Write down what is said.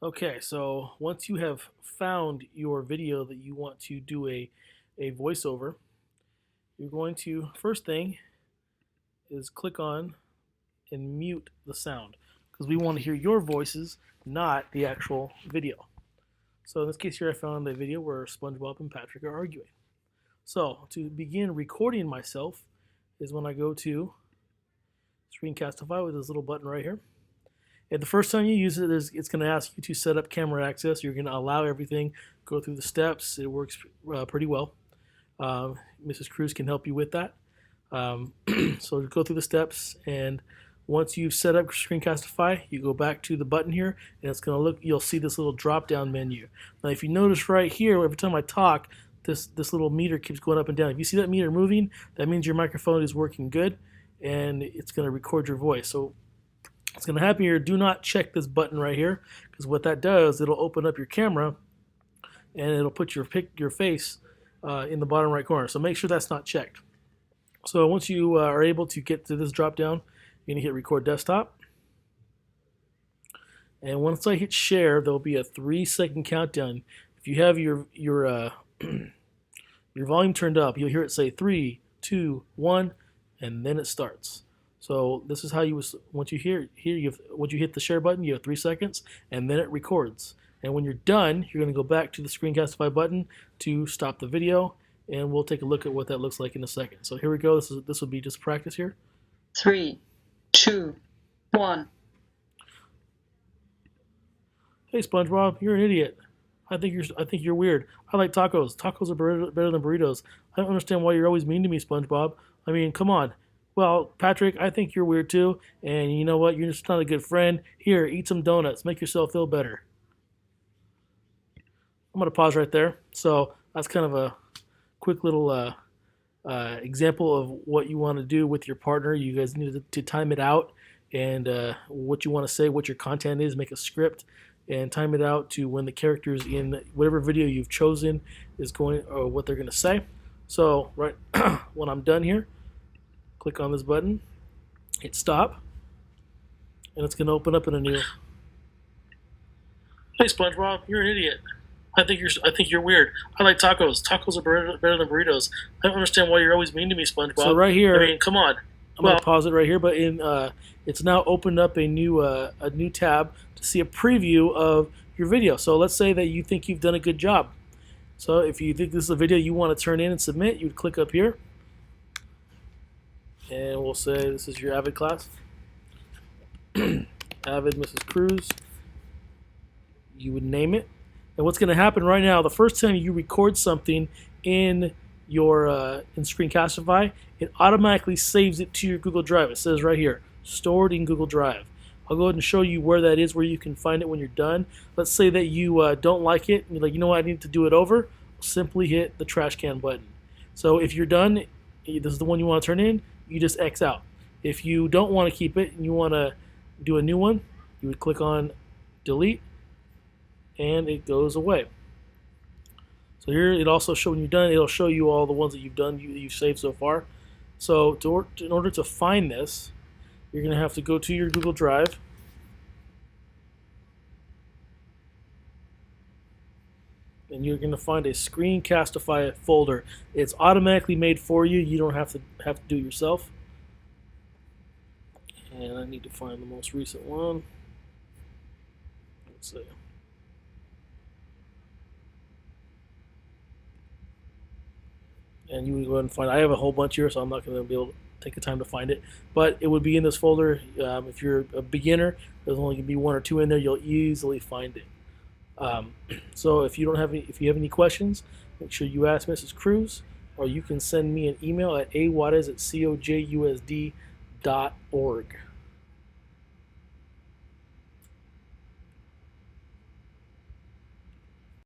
Okay, so once you have found your video that you want to do a voiceover, you're going to, first thing is click on and mute the sound because we want to hear your voices, not the actual video. So in this case here, I found a video where SpongeBob and Patrick are arguing. So to begin recording myself is when I go to Screencastify with this little button right here. And the first time you use it, it's going to ask you to set up camera access. You're going to allow everything, go through the steps. It works pretty well. Mrs. Cruz can help you with that. So go through the steps, and once you've set up Screencastify, you go back to the button here, and it's going to look. You'll see this little drop-down menu. Now, if you notice right here, every time I talk, this little meter keeps going up and down. If you see that meter moving, that means your microphone is working good, and it's going to record your voice. So it's going to happen here. Do not check this button right here, because what that does, it'll open up your camera and it'll put your face in the bottom right corner. So make sure that's not checked. So once you are able to get to this drop down, you're going to hit record desktop. And once I hit share, there'll be a 3-second countdown. If you have your volume turned up, you'll hear it say 3, 2, 1, and then it starts. So this is how once you hit the share button, you have 3 seconds, and then it records. And when you're done, you're going to go back to the Screencastify button to stop the video, and we'll take a look at what that looks like in a second. So here we go. This will be just practice here. 3, 2, 1. Hey SpongeBob, you're an idiot. I think you're weird. I like tacos. Tacos are better than burritos. I don't understand why you're always mean to me, SpongeBob. I mean, come on. Well, Patrick, I think you're weird too, and you know what? You're just not a good friend. Here, eat some donuts. Make yourself feel better. I'm going to pause right there. So that's kind of a quick little example of what you want to do with your partner. You guys need to time it out, and what you want to say, what your content is, make a script, and time it out to when the characters in whatever video you've chosen is going, or what they're going to say. So right when I'm done here, click on this button, hit stop, and it's going to open up in a new. Hey SpongeBob, you're an idiot. I think you're weird. I like tacos. Tacos are better than burritos. I don't understand why you're always mean to me, SpongeBob. So right here, I mean, come on. I'm gonna pause it right here, but it's now opened up a new tab to see a preview of your video. So let's say that you think you've done a good job. So if you think this is a video you want to turn in and submit, you would click up here. And we'll say this is your Avid class. Avid Mrs. Cruz. You would name it. And what's going to happen right now, the first time you record something in your in Screencastify, it automatically saves it to your Google Drive. It says right here, stored in Google Drive. I'll go ahead and show you where that is, where you can find it when you're done. Let's say that you don't like it, and you're like, you know what, I need to do it over. Simply hit the trash can button. So if you're done, this is the one you want to turn in, you just X out. If you don't want to keep it and you want to do a new one, you would click on delete, and it goes away. So here it also shows when you're done, it'll show you all the ones that you've done, you've saved so far. So in order to find this, you're going to have to go to your Google Drive. And you're going to find a Screencastify folder. It's automatically made for you. You don't have to do it yourself. And I need to find the most recent one. Let's see. And you would go ahead and find it. I have a whole bunch here, so I'm not going to be able to take the time to find it. But it would be in this folder. If you're a beginner, there's only going to be 1 or 2 in there. You'll easily find it. So if you have any questions, make sure you ask Mrs. Cruz, or you can send me an email at awadez@cojusd.org.